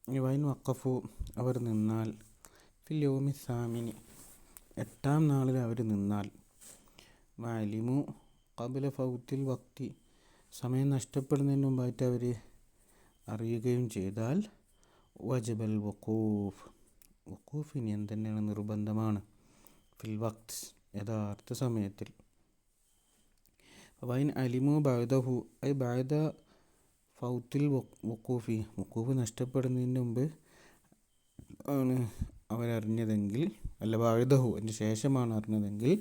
Wine വഖഫു അവർ നിന്നാൽ ഫിൽ യൗമി സാമിനി 8-ാം നാളിൽ അവർ നിന്നാൽ വഅലിമു ഖബ്ല ഫൗത്തിൽ വക്തി സമയം നഷ്ടപ്പെടുന്നതിന് മുമ്പായിട്ട് അവർ അറിയുകയും ചെയ്താൽ വജബൽ വഖൂഫ് ഇനി എന്തെന്നെയാണ് നിർബന്ധമാണ് ഫിൽ വക്ത് യഥാർത്ഥ സമയത്തിൽ. വൈൻ അലിമു ബഅദഹു ഐ ബഅദ ഫൗത്തിൽ വഖൂഫ് നഷ്ടപ്പെടുന്നതിന് മുമ്പ് ആണ് അവരറിഞ്ഞതെങ്കിൽ, അല്ല ബഅദഹു അതിന് ശേഷമാണ് അറിഞ്ഞതെങ്കിൽ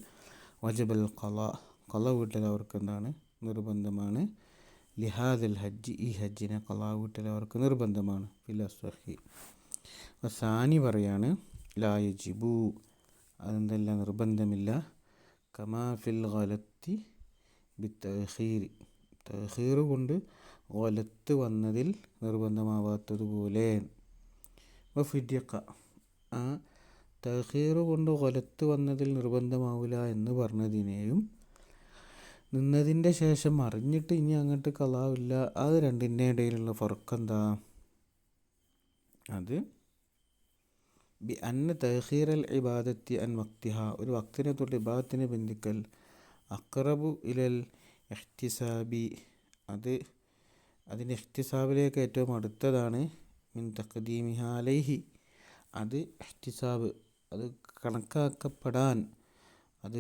വജബൽ ഖള വീട്ടൽ അവർക്ക് എന്താണ് നിർബന്ധമാണ്. ലിഹാദൽ ഹജ്ജ് ഈ ഹജ്ജിനെ ഖള വീട്ടൽ അവർക്ക് നിർബന്ധമാണ്. ഫിൽ അസ്വഹി സാനി പറയാണ് ലാ യജിബു അതെന്തല്ല നിർബന്ധമില്ല. കമാ ഫിൽ ഗലത്തി ബിത്തഖീർ തഖീർ കൊണ്ട് ഗലത്ത് വന്നതിൽ നിർബന്ധമാവാത്തതുപോലെ. ഫിദ്യക്ക ആ തഖീർ കൊണ്ട് ഗലത്ത് വന്നതിൽ നിർബന്ധമാവില്ല എന്ന് പറഞ്ഞതിനെയും നിന്നതിൻ്റെ ശേഷം അറിഞ്ഞിട്ട് ഇനി അങ്ങോട്ട് ഖളാവില്ല, അത് രണ്ടിൻ്റെ ഇടയിലുള്ള ഫർഖ് എന്താ? അത് ബി അന്ന തഖീർ അൽ ഇബാദത്തി അൻ വക്തിഹ ഒരു വക്തിനെ തൊട്ട് ഇബാദത്തിനെ ബന്ധിക്കൽ അഖ്റബു ഇലൽ ഇഹ്തിസാബി അത് അതിൻ്റെ ഇഹ്തിസാബിലേക്ക് ഏറ്റവും അടുത്തതാണ്. മിൻ തഖ്ദീമിഹ അലൈഹി അത് ഇഹ്തിസാബ് അത് കണക്കാക്കപ്പെടാൻ അത്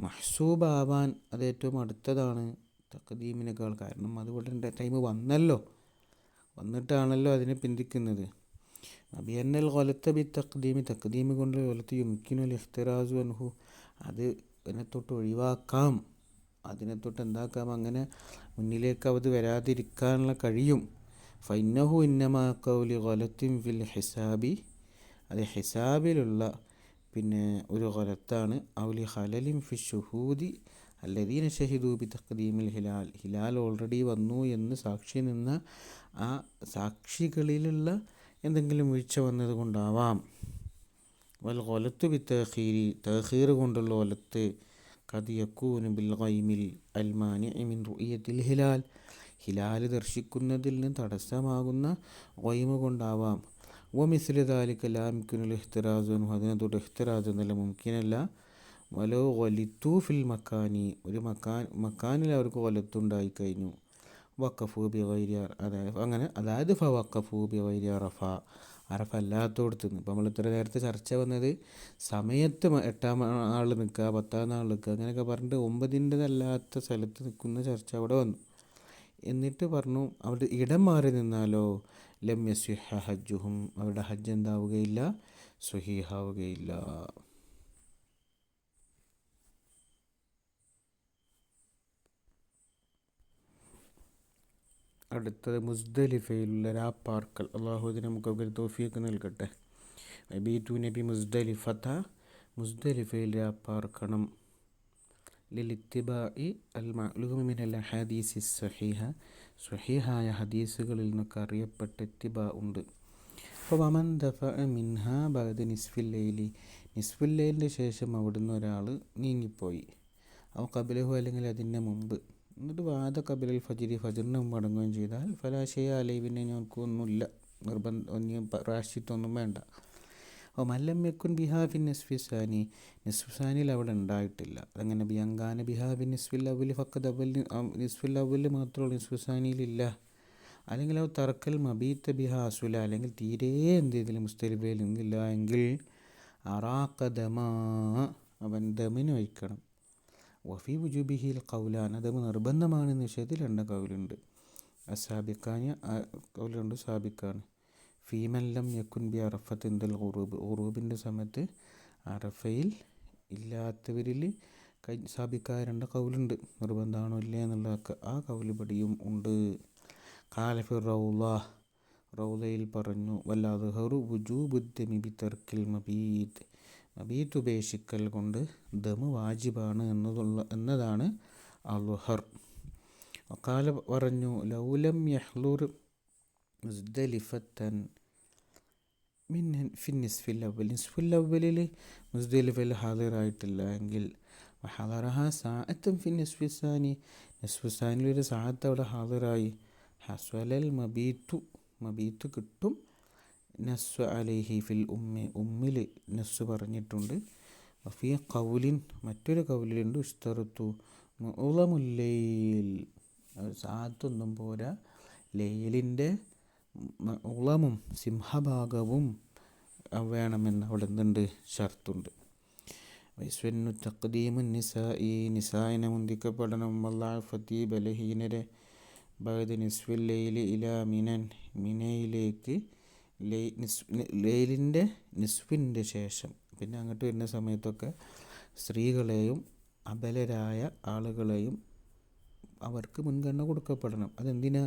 മഹ്സൂബാവാൻ അത് ഏറ്റവും അടുത്തതാണ് തഖ്ദീമിനേക്കാൾ. കാരണം അതുപോലെ ടൈം വന്നിട്ടാണല്ലോ അതിനെ പിന്തിക്കുന്നത്. അബിയന്നൽ ഗലത്ത ബി തഖ്ദീമി കൊണ്ട് ഗലത്ത് യുംകിനുൽ ഇഖ്തിറാസു അൻഹു അത് അതിനെ തൊട്ട് ഒഴിവാക്കാം, അതിനെ തൊട്ട് എന്താക്കാം, അങ്ങനെ മുന്നിലേക്ക് അത് വരാതിരിക്കാനുള്ള കഴിയും. ഫൈന്നഹു ഇന്നമാ ഖൗലി ഗലത്തിൻ ഫിൽ ഹിസാബി അത് ഹിസാബിലുള്ള പിന്നെ ഒരു ഗലത്താണ്. ഔലി ഖലലിൻ ഫി ഷുഹൂദി അല്ലദീന ഷഹിദു ബി തഖ്ദീമിൽ ഹിലാൽ ഓൾറെഡി വന്നു എന്ന് സാക്ഷി നിന്ന ആ സാക്ഷികളിലുള്ള എന്തെങ്കിലും വീഴ്ച വന്നത് കൊണ്ടാവാം. വൽ ഗലത്തു ബി തഖീർ കൊണ്ടുള്ള ഗലത്ത് ഖദ് യകൂനു ബിൽ ഗൈമിൽ അൽ മാനിഇ മിൻ റുഇയത്തിൽ ഹിലാൽ ദർശിക്കുന്നതിൽ നിന്ന് തടസ്സമാകുന്ന ഗൈമ കൊണ്ടാവാം. വമിസ്ലു ദാലിക ലാ യുംകിനുൽ ഇഹ്തിറാസു അൻഹു അതിനെ തൊട്ട് ഇഹ്തിറാസ് എന്നല്ല മുംകിനല്ല. വലോ ഗലിത്തു ഫിൽ മക്കാനി ഒരു മക്കാനിൽ അവർക്ക് ഗലത്തുണ്ടായി കഴിഞ്ഞു. വഖഫു ബി ഗൈരി അതായത് ഫവഖഫു ബി ഗൈരി അറഫ അല്ലാത്തോടത്ത് നിന്ന്. ഇപ്പോൾ നമ്മൾ ഇത്ര നേരത്തെ ചർച്ച വന്നത് സമയത്ത് 8-ാം നാൾ നിൽക്കുക 10-ാം നാൾ നിൽക്കുക അങ്ങനെയൊക്കെ പറഞ്ഞിട്ട് 9-ൻ്റെതല്ലാത്ത സ്ഥലത്ത് നിൽക്കുന്ന ചർച്ച അവിടെ വന്നു. എന്നിട്ട് പറഞ്ഞു അവിടെ ഇടം മാറി നിന്നാലോ ലം യസ്വിഹ ഹജ്ജുഹും അവരുടെ ഹജ്ജ് എന്താവുകയില്ല, സ്വഹീഹാവുകയില്ല. അടുത്തത് മുസ്ദലിഫയിലുള്ള രാപ്പാർക്കൽ. അള്ളാഹു ഇതിന് നമുക്കൊക്കെ ഒരു തൗഫീഖ് നൽകട്ടെ. ബീതു നബി മുസ്ദലിഫയിൽ രാപ്പാർക്കണം. ലിലിത്തിബാഇ അൽ മഅ്ലൂമി മിനൽ അഹാദീസി സ്വഹീഹായ ഹദീസുകളിൽ നിന്നൊക്കെ അറിയപ്പെട്ട ഇത്തിബാ ഉണ്ട്. അപ്പോൾ വമൻ ദഫഅ മിൻഹ ബഅദ നിസ്ഫിൽ ലൈലിൻ്റെ ശേഷം അവിടുന്ന് ഒരാൾ നീങ്ങിപ്പോയി. അവ ഖബ്ലഹു അല്ലെങ്കിൽ അതിൻ്റെ മുമ്പ് എന്നിട്ട് വാദ ഖബിലൽ ഫജിറിന് മുമ്പ് അടങ്ങുകയും ചെയ്താൽ ഫലാശയ അലൈ പിന്നെ ഞങ്ങൾക്കൊന്നുമില്ല, നിർബന്ധം പ്രായശ്ചിത്തൊന്നും വേണ്ട. അപ്പോൾ മല്ലമ്യക്കുൻ ബിഹാഫിൻ നിസ്ഫിസാനി നിസ്ഫിസാനിൽ അവിടെ ഉണ്ടായിട്ടില്ല. അതങ്ങനെ ബിയങ്കാന ബിഹാഫിൻ നിസ്ഫിൽ അവല് ഫക്കത് നിസ്ഫിൽ അവല് മാത്രമേ നിസ്ഫിസാനിയിലില്ല. അല്ലെങ്കിൽ അവ തറക്കൽ മബീത്ത ബിഹാസുല അല്ലെങ്കിൽ തീരെ എന്ത് ചെയ്തില്ല മുസ്തലിഫയിൽ നിന്നില്ല എങ്കിൽ അറാഖദമാ അവൻ ദമിന് വയ്ക്കണം. വഫി വുജൂബിഹിൽ ഖൗലാൻ ദം നിർബന്ധമാണെന്ന് വിഷയത്തിൽ 2 കൗലുണ്ട്. അസാബിക്കാന് കൗലുണ്ട് സാബിക്കാണ്. ഫീമല്ലം യക്കുൻ ബി അറഫത്ത് ഇന്ദൽ ഉറൂബിൻ്റെ സമയത്ത് അറഫയിൽ ഇല്ലാത്തവരിൽ സാബിക്കായ 2 കൗലുണ്ട്. നിർബന്ധമാണോ ഇല്ലേ എന്നുള്ളതൊക്കെ ആ കൗലുപടിയും ഉണ്ട്. ഖാലഫി റൗളയിൽ പറഞ്ഞു വല്ലാദ്ഹറു വുജൂബുദ്ദമി ബി തർക്കിൽ മബീത്ത് ഉപേക്ഷിക്കൽ കൊണ്ട് ദമ് വാജിബാണ് എന്നതാണ് അൽഹർ. വഖാല പറഞ്ഞു ലൗലം യഹ്ലുർ മുസ്ദലിഫത്തൻ നിസ്ഫിൽ അവ്വലിൽ മുസ്ദലിഫയിൽ ഹാദിറായിട്ടില്ല എങ്കിൽ വഹദറഹ സാഅത്തുൻ ഫി നിസ്ഫിസാനി ഒരു സാഅത്ത് അവിടെ ഹാദിറായി ഹസ്വലൽ മബീത്തു കിട്ടും. നസ്വ അലൈഹി ഫിൽ ഉമ്മിൽ നസ്സ് പറഞ്ഞിട്ടുണ്ട്. വഫീ ഖൗലിൻ മറ്റൊരു കൗലിലുണ്ട് ഇഷ്തറത്തു മുഅ്ളമുല്ലൈൽ, സാത്തൊന്നും പോരാ, ലൈലിൻ്റെ ഉളമും സിംഹഭാഗവും വേണമെന്ന് അവിടെ എന്തുണ്ട്, ഷർത്തുണ്ട്. വൈസ്വന്നു തഖ്ദീമു നിസാഇ, നിസായിനെ മുന്തിക്കപ്പെടണം. വല്ലാഫത്തി ബലഹീനരെ ബഅദ നിസ്ഫിൽ ലൈലി ഇലാ മിനൻ, മിനയിലേക്ക് ലൈലിൻ്റെ നിസ്ഫിൻ്റെ ശേഷം പിന്നെ അങ്ങോട്ട് വരുന്ന സമയത്തൊക്കെ സ്ത്രീകളെയും അബലരായ ആളുകളെയും അവർക്ക് മുൻഗണന കൊടുക്കപ്പെടണം. അതെന്തിനാ,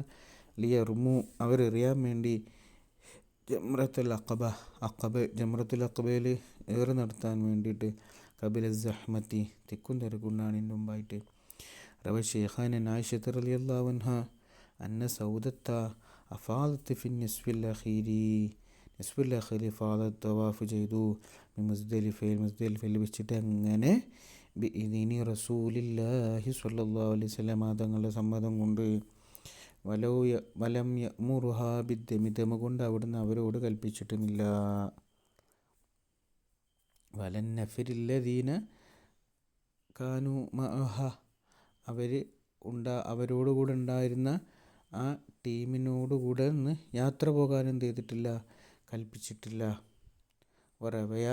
ലിയർമു അവരെറിയാൻ വേണ്ടി ജംറത്തുൽ ജംറത്തുൽ അഖബയിൽ ഏറ് നടത്താൻ വേണ്ടിയിട്ട് കബില സഹ്മത്തി തിക്കും തിരക്കുണ്ടാണിൻ്റെ മുമ്പായിട്ട്. റവ ഷെയ്ഖാൻ ആയിഷത്ത് റളിയല്ലാഹു അൻഹാ അന്ന സൗദത്ത അഫാദത്ത് ഫി നിസ്ഫിൽ അഖീരി ഫാദത്ത് തവാഫ് ചെയ്തു മുസ്ദലിഫയിൽ വെച്ചിട്ട്. അങ്ങനെ ബിഇദ്നി റസൂലില്ലാഹി സ്വല്ലല്ലാഹു അലൈഹി വസല്ലം തങ്ങളുടെ സമ്മതം കൊണ്ട്. വലം യഅ്മുറുഹാ ബിദ്ദമി, ദമ കൊണ്ട് അവിടുന്ന് അവരോട് കൽപ്പിച്ചിട്ടുമില്ല. വലൻ നഫരില്ലദീന കാനു മഅഹ, അവരോടുകൂടെ ഉണ്ടായിരുന്ന ആ ടീമിനോടുകൂടെ നിന്ന് യാത്ര പോകാൻ എന്ത് ചെയ്തിട്ടില്ല, കൽപ്പിച്ചിട്ടില്ല. വറവയ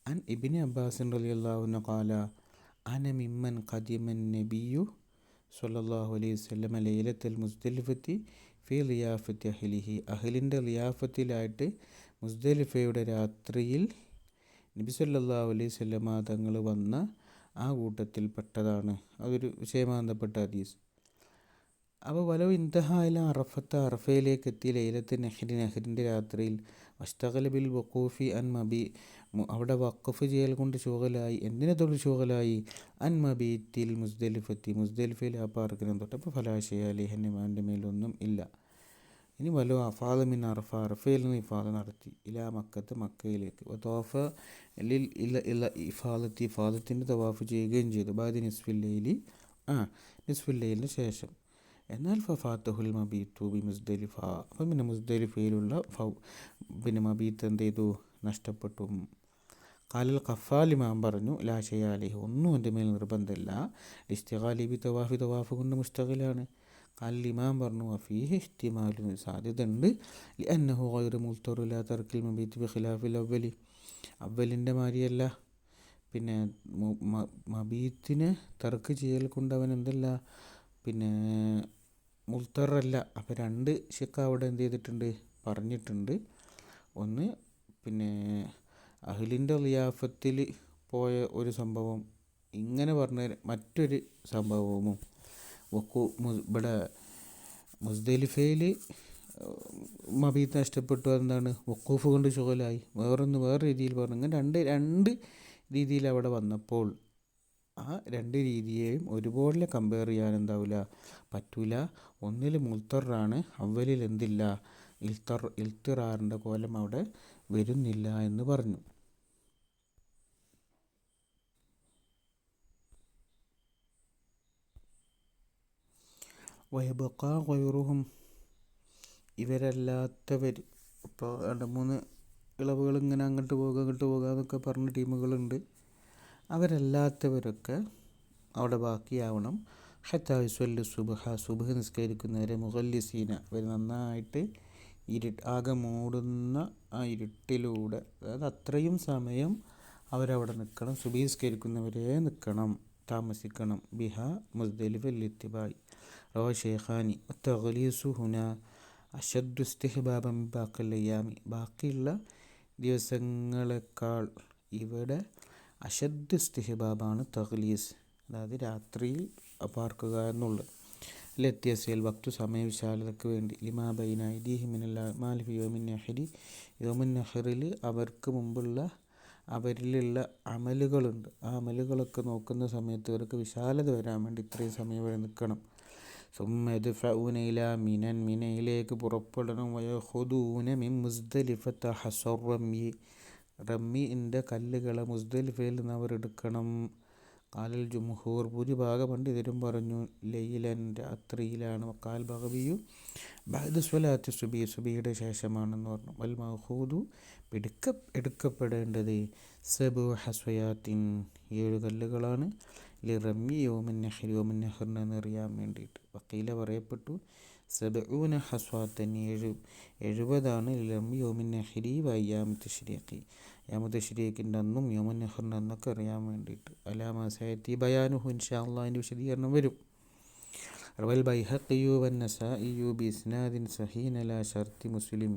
അൻ ഇബ്നു അബ്ബാസ് റളിയല്ലാഹു അൻഹു ഖാല അന മിമ്മൻ ഖദിമൻ നബിയ്യു സ്വല്ലല്ലാഹു അലൈഹി വസല്ലം ലൈലത്തുൽ മുസ്ദലിഫത്തി ഫി ളിയാഫത്തി അഹ്ലിഹി, അഹ്ലിൻ്റെ ളിയാഫത്തിലായിട്ട് മുസ്ദലിഫയുടെ രാത്രിയിൽ നബി സല്ലല്ലാഹു അലൈഹി വസല്ലം തങ്ങൾ വന്ന ആ കൂട്ടത്തിൽപ്പെട്ടതാണ്. അതൊരു വിഷയമാന്തപ്പെട്ട ഹദീസ്. അപ്പോൾ വലവ് ഇന്തഹായില അറഫയിലേക്ക് എത്തി ലൈലത്ത് നെഹ്റിൻ്റെ രാത്രിയിൽ വസ്തഖല ബിൽ വഖൂഫി അൻ അവിടെ വഖഫ് ചെയ്യൽ കൊണ്ട് ശുഗലായി. എന്തിനെ തൊട്ട് ശുഗലായി, അൻ മബീത്തിൽ മുസ്ദലിഫയിൽ ആ പാർക്കിനെ തൊട്ട്. അപ്പോൾ ഫലാശയ അലിഹൻ്റെ മേലൊന്നും ഇല്ല. ഇനി വലോ അഫാദ മിൻ അറഫയിൽ നിന്ന് ഇഫാദ നടത്തി ഇലാ മക്കയിലേക്ക് വതവാഫ ഇഫാദത്തിൻ്റെ തവാഫ് ചെയ്യുകയും ചെയ്തു. ബാദി നിസ്ഫിൽ ലൈലിന് ശേഷം. എന്നാൽ ഫഫാത്തഹുൽ മബീത്തു ബി മുസ്ദലിഫ, അപ്പം പിന്നെ മുസ്ദലിഫയിലുള്ള പിന്നെ മബീത്ത് എന്ത് ചെയ്തു, നഷ്ടപ്പെട്ടു. കാലിൽ ഖഫാലിമാം പറഞ്ഞു ലാ ഷൈഅ അലൈഹി, ഒന്നും എൻ്റെ മേൽ നിർബന്ധമില്ല. ഇസ്തിഗാലി ബി തവാഫ് കൊണ്ട് മുസ്തഖിലാണ്. കാലിൽ ഇമാം പറഞ്ഞു വഫീഹി ഇഹ്തിമാലു, സാധ്യത ഉണ്ട്. ലിഅന്നഹു ഗൈറു മുൽത്തറു ലാ തർക്കിൽ മബീത്ത് ബി ഖിലാഫിൽ അവലിൻ്റെ മാതിരിയല്ല. പിന്നെ മബീത്തിനെ തർക്ക് ചെയ്യൽ കൊണ്ട് അവൻ എന്തല്ല, പിന്നെ മുൽത്തറല്ല. അപ്പോൾ രണ്ട് ശിക്ക അവിടെ എന്ത് ചെയ്തിട്ടുണ്ട്, പറഞ്ഞിട്ടുണ്ട്. ഒന്ന് പിന്നെ അഹ്ലിൻ്റെ ളിയാഫത്തിൽ പോയ ഒരു സംഭവം, ഇങ്ങനെ പറഞ്ഞ മറ്റൊരു സംഭവവും ഇവിടെ മുസ്ദലിഫയിൽ മബീത്ത് നഷ്ടപ്പെട്ടു. എന്താണ്, വഖൂഫ് കൊണ്ട് ശുഗലായി. വേറെ രീതിയിൽ പറഞ്ഞു. ഇങ്ങനെ രണ്ട് രീതിയിൽ അവിടെ വന്നപ്പോൾ ആ രണ്ട് രീതിയെയും ഒരുപോലെ കമ്പയർ ചെയ്യാൻ എന്താവില്ല, പറ്റൂല. ഒന്നിൽ മുൽത്തറാണ്, അവലിൽ എന്തില്ല, ഇൽത്തിറാറിൻ്റെ കോലം അവിടെ വരുന്നില്ല എന്ന് പറഞ്ഞു. വയബഖാ ഗൈറുഹും, ഇവരല്ലാത്തവർ. ഇപ്പോൾ 2-3 ഇളവുകൾ ഇങ്ങനെ അങ്ങോട്ട് പോകുക എന്നൊക്കെ പറഞ്ഞ ടീമുകളുണ്ട്. അവരല്ലാത്തവരൊക്കെ അവിടെ ബാക്കിയാവണം. ഹത്താ യുസല്ലി സുബ്ഹ് നിസ്കരിക്കുന്നവരെ മുഖല്ലിസീന, അവർ നന്നായിട്ട് ആകെ മൂടുന്ന ആ ഇരുട്ടിലൂടെ, അതായത് അത്രയും സമയം അവരവിടെ നിൽക്കണം. സുബ്ഹ് നിസ്കരിക്കുന്നവരെ നിൽക്കണം, താമസിക്കണം. ബിഹ മുസ്ദലിഫൽ ഇത്തിബായി റവ ഷെയ്ഖാനി തഗ്ലീസു ഹുന അഷദ്ദു ഇസ്തിഹ്ബാബൻ ബാഖിൽ അയ്യാമി, ബാക്കിയുള്ള ദിവസങ്ങളെക്കാൾ ഇവിടെ അഷദ് ഇസ്തിഹ്ബാബാണ് തഗ്ലീസ്, അതായത് രാത്രിയിൽ പാർക്കുക എന്നുള്ളത്. ലത്യസൽ വക്തു സമയവിശാലതയ്ക്ക് വേണ്ടി. ലിമാ ബൈന ഐദീഹി മിനൽ അഅ്മാലി ഫി യൗമിൻ നഹ്രി, യൗമുൻ നഹ്റിൽ അവർക്ക് മുമ്പുള്ള അവരിലുള്ള അമലുകളുണ്ട്. ആ അമലുകളൊക്കെ നോക്കുന്ന സമയത്ത് അവർക്ക് വിശാലത വരാൻ വേണ്ടി ഇത്രയും സമയം വരെ നിൽക്കണം. സുമ്മ യദ്ഫഊന ഇലാ മിനൻ, മിനയിലേക്ക് പുറപ്പെടണം. വയഖുദൂന മിൻ മുസ്ദലിഫത ഹസർ റമ്മിൻ്റെ കല്ലുകളെ മുസ്ദലിഫയിൽ നിന്ന് അവർ എടുക്കണം. കാലൽ ജുംഹൂർ ഭൂരിഭാഗ പണ്ഡിതരും പറഞ്ഞു ലൈലൻ രാത്രിയിലാണ്. വക്കാൽ ബഗവിയു ബഅദ സ്വലാത്തി സുബി സുബിയുടെ ശേഷമാണെന്ന് പറഞ്ഞു. വൽ മഅഖൂദു എടുക്കപ്പെടേണ്ടത് സബു ഹസ്വയാത്തിൻ 7 കല്ലുകളാണ്. റമ്മി യോമൻ നെഹ്രി യോമൻ നെഹ്റിനെന്ന് അറിയാൻ വേണ്ടിയിട്ട്. വക്കീല പറയപ്പെട്ടു സബഊന ഹസ്വാത്തൻ 70 റമ്മി യോമിൻ നെഹ്രി വയ്യാമു തശ്രീഖി യാമു തശ്രീഖിൻ്റെ അന്നും യോമൻ നെഹ്റിൻ്റെ അന്നൊക്കെ അറിയാൻ വേണ്ടിയിട്ട്. അലാമ സയത്തി ബയാനുഹു ഇൻഷാ അല്ലാഹ് അതിൻ്റെ വിശദീകരണം വരും. റവൽ ബൈഹഖിയു വന്നസാഇയു ബിസ്നാദിൻ സഹീൻ അലാ ഷർത്തി മുസ്ലിം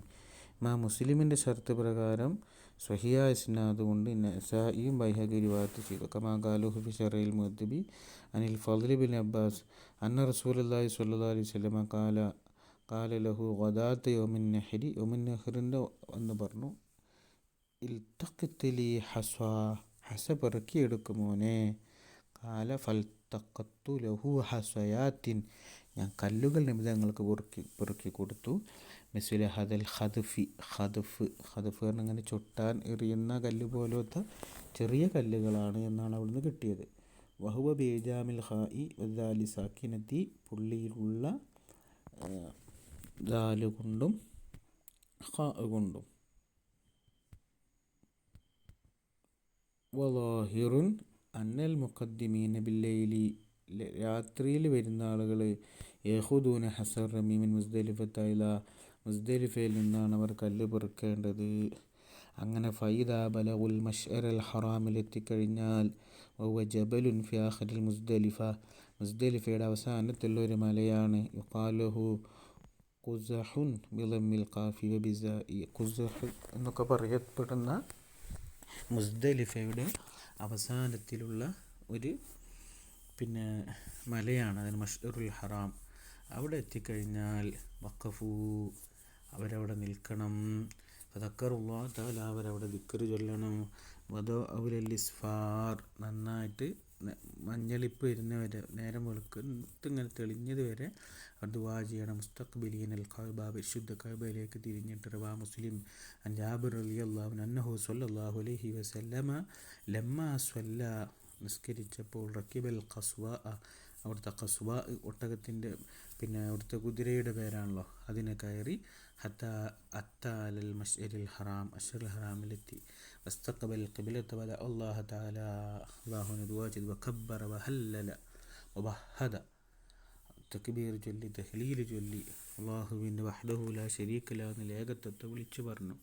മുസ്ലിമിൻ്റെ ഷർത്ത് പ്രകാരം സ്വഹിയായ ഇസ്നാദ് കൊണ്ട് നസായിയും ബൈഹഖി റിവായത്ത് ചെയ്തു. കമാ ഖാലൂഹു ഫി ശറഇൽ മുഅദ്ദിബി അനിൽ ഫദ്ലി ബിൻ അബ്ബാസ് അന്ന റസൂലുള്ളാഹി സ്വല്ലല്ലാഹു അലൈഹി വസല്ലമ ഖാല ലഹു ഗദാത്ത യൗമിൻ നഹ്രി യൗമിൻ നഹ്റിൻ്റെ എന്ന് പറഞ്ഞു ഇൽതഖിത് ലി ഹസ പെറുക്കിയെടുക്കുമോനെ. ഖാല ഫൽതഖത്തു ലഹു ഹസയാത്തിൻ ഞാൻ കല്ലുകൾ നബി തങ്ങൾക്ക് പെറുക്കി കൊടുത്തു. മിസ്ല ഹദൽ ഖദഫ് അങ്ങനെ ചൊട്ടാൻ എറിയുന്ന കല്ല് പോലത്തെ ചെറിയ കല്ലുകളാണ് എന്നാണ് അവിടുന്ന് കിട്ടിയത്. വഹുവ ബേജാമിൽ ഹായി വദാലി സാക്കിനത്തി പുള്ളിയിലുള്ള ദാല് കൊണ്ടും ഖാ കൊണ്ടും. വലാഹിറുൻ അന്നൽ മുഖദ്ദിമീന ബില്ലൈലി രാത്രിയിൽ വരുന്ന ആളുകൾ യഹുദൂന ഹസർ റമീമിൻ മുസ്ദലിഫത്തൈല മുസ്ദലിഫയിൽ നിന്നാണ് അവർ കല്ല് പെറുക്കേണ്ടത്. അങ്ങനെ ഫൈദ ബലഉൽ മഷ്അർ അൽ ഹറാമിലെത്തിക്കഴിഞ്ഞാൽ വഹുവ ജബലുൻ ഫി ആഖിരിൽ മുസ്ദലിഫയുടെ അവസാനത്തുള്ള ഒരു മലയാണ്. യുഖാലുഹു ഖുസഹുൻ ബിളമ്മിൽ ഖാഫി വബിസാഇ ഖുസഹ് എന്നൊക്കെ പറയപ്പെടുന്ന മുസ്ദലിഫയുടെ അവസാനത്തിലുള്ള ഒരു മലയാണ്. അതിന് മഷ്അറുൽ ഹറാം. അവിടെ എത്തിക്കഴിഞ്ഞാൽ വഖഫു അവരവിടെ നിൽക്കണം. ഫദക്കറുല്ലാഹ് തആല അവരവിടെ ദിക്റ് ചൊല്ലണം. വദോ ഔലൽ ഇസ്ഫാർ നന്നായിട്ട് മഞ്ഞളിപ്പ് വരുന്നവരെ നേരം വെളുക്കത്ത് ഇങ്ങനെ തെളിഞ്ഞത് വരെ അവർ ദുആ ചെയ്യണം. മുസ്തഖ്ബിലീനൽ കഅബ വിശുദ്ധ കഅബയിലേക്ക് തിരിഞ്ഞിട്ട്. റവാ മുസ്ലിം അൻ ജാബിർ റളിയല്ലാഹു അൻഹു സ്വല്ലല്ലാഹു അലൈഹി വസല്ലമ ലമ്മാ സ്വല്ല നിസ്കരിച്ചപ്പോൾ റക്കിബൽ ഖസ്വ അവിടുത്തെ ഖസ്വ ഒട്ടകത്തിൻ്റെ അവിടുത്തെ കുതിരയുടെ പേരാണല്ലോ അതിനെ കയറി ഹത്താ അത്താലൽ മഷ്അരിൽ ഹറാം അഷ്അറുൽ ഹറാമിലെത്തി. വസ്തഖബൽ ഖിബ്ലത വദ അല്ലാഹു തആല അല്ലാഹുവിനെ ദുആ ചെയ്തു. വകബ്ബറ വഹല്ലല വവഹദ തക്ബീർ ചൊല്ലി തഹ്ലീൽ ചൊല്ലി അല്ലാഹുവിൻ്റെ വഹ്ദഹു ലാ ശരീക ലഹു എന്ന ഏകത്വത്തെ വിളിച്ചു പറഞ്ഞു.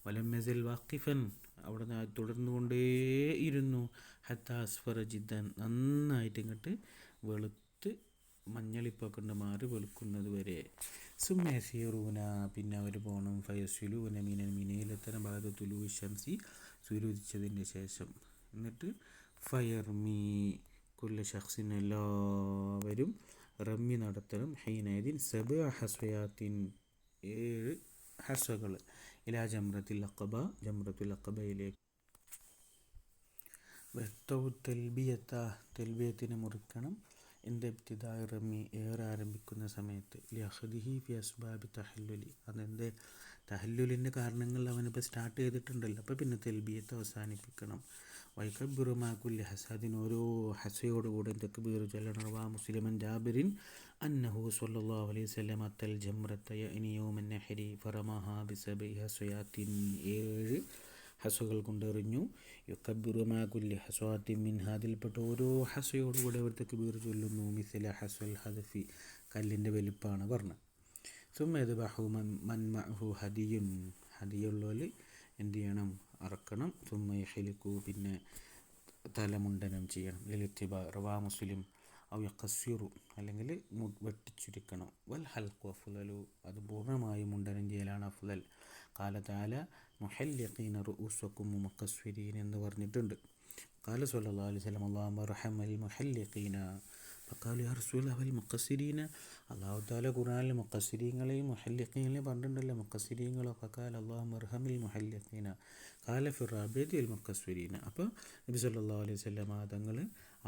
വലം യസൽ വാഖിഫൻ അവിടെ തുടർന്നുകൊണ്ടേയിരുന്നു. ഹത്താ അസ്ഫറ ജിദ്ദൻ നന്നായിട്ട് ഇങ്ങോട്ട് വെളുത്ത് മഞ്ഞളിപ്പൊക്കെ ഉണ്ട് മാറി വെളുക്കുന്നത് വരെ. സുമേസിറൂന പിന്നെ അവർ പോകണം. ഫയസുലൂന മിനയിലെത്തന ഭാഗത്തുലു ഷംസി സൂര്യോദിച്ചതിൻ്റെ ശേഷം. എന്നിട്ട് ഫയർമി കുല്ല ഷഖ്സിൻ എല്ലാവരും റമ്മി നടത്തണം. ഹൈനദിൻ സബ് ഹസ്വയാത്തിൻ 7 ഹസ്വകൾ ഇലാ ജംറത്തുൽ അഖബയിലേക്ക്. തെൽബിയത്തിനെ മുറിക്കണം. എൻ്റെ ഇബ്തിദാഇ റമ്മി ആരംഭിക്കുന്ന സമയത്ത് ലിഅഖദിഹി ഫി അസ്ബാബി തഹല്ലുലി അതെൻ്റെ തഹല്ലുലിൻ്റെ കാരണങ്ങൾ അവനിപ്പോൾ സ്റ്റാർട്ട് ചെയ്തിട്ടുണ്ടല്ലോ. അപ്പോൾ പിന്നെ തെൽബിയത്ത് അവസാനിപ്പിക്കണം. വൈകബ്ബിറു മാ കുല്ലി ഹസദിൻ ഓരോ ഹസയോടുകൂടെ തക്ബീർ ചൊല്ലണം. റവാ മുസ്ലിമൻ ജാബിറിൻ അന്നഹു സ്വല്ലല്ലാഹു അലൈഹി വസല്ലം അത്തൽ ജംറത യഅനി യൗമൻ നഹ്രി ഫറമഹാ ബിസബഇ ഹസയാത്തിൻ 7 ഹസുകൾ കൊണ്ടെറിഞ്ഞു. യുക്കബ്ബിറു മാ കുല്ലി ഹസ്വാത്തിൻ മിൻ അതിൽപ്പെട്ട ഓരോ ഹസയോടുകൂടെ അവർ തക്ബീർ ചൊല്ലുന്നു. മിസ്ല ഹസ്വൽ ഹദഫി കല്ലിൻ്റെ വലിപ്പമാണ് പറഞ്ഞത്. സുമ്മ യദ്ബഹു മൻ മഅഹു ഹദിയുള്ളവർ എന്ത് ചെയ്യണം അറക്കണം. സുമ്മ യഹ്ലികു പിന്നെ തലമുണ്ടനം ചെയ്യണം. ലിലിത്തിബാ റവാ മുസ്ലിം ഔ യഖസ്സിറു അല്ലെങ്കിൽ വെട്ടിച്ചുരുക്കണം. വൽ ഹൽഖു അഫ്ളലു അത് പൂർണ്ണമായും മുണ്ടനം ചെയ്യലാണ് അഫ്ളൽ. ഖാല തആല മുഹല്ലിഖീന റൂസക്കും മുഖസ്സിരീൻ എന്ന് പറഞ്ഞിട്ടുണ്ട്. ഖാല സ്വല്ലല്ലാഹു അലൈഹി വസല്ലം അല്ലാഹുമ്മ അർഹമൽ മുഹല്ലിഖീന ഫഖാലു യാ റസൂലല്ലാഹി വൽ മുഖസ്സിരീന അല്ലാഹു തആല ഖുർആനിൽ മുഖസ്സിരീങ്ങളെയും മുഹല്ലിഖീങ്ങളെയും പറഞ്ഞിട്ടുണ്ടല്ലോ മുഖസ്സിരീങ്ങളോ. ഫഖാല അല്ലാഹുമ്മ അർഹമൽ മുഹല്ലിഖീന ഖാല ഫി റാബിയതി വൽ മുഖസ്സിരീന. അപ്പോൾ നബി സല്ലല്ലാഹു അലൈഹി വസല്ലം തങ്ങൾ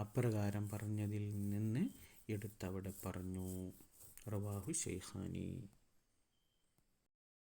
അപ്രകാരം പറഞ്ഞതിൽ നിന്ന് എടുത്തവിടെ പറഞ്ഞു. റവാഹു ശൈഖാനി.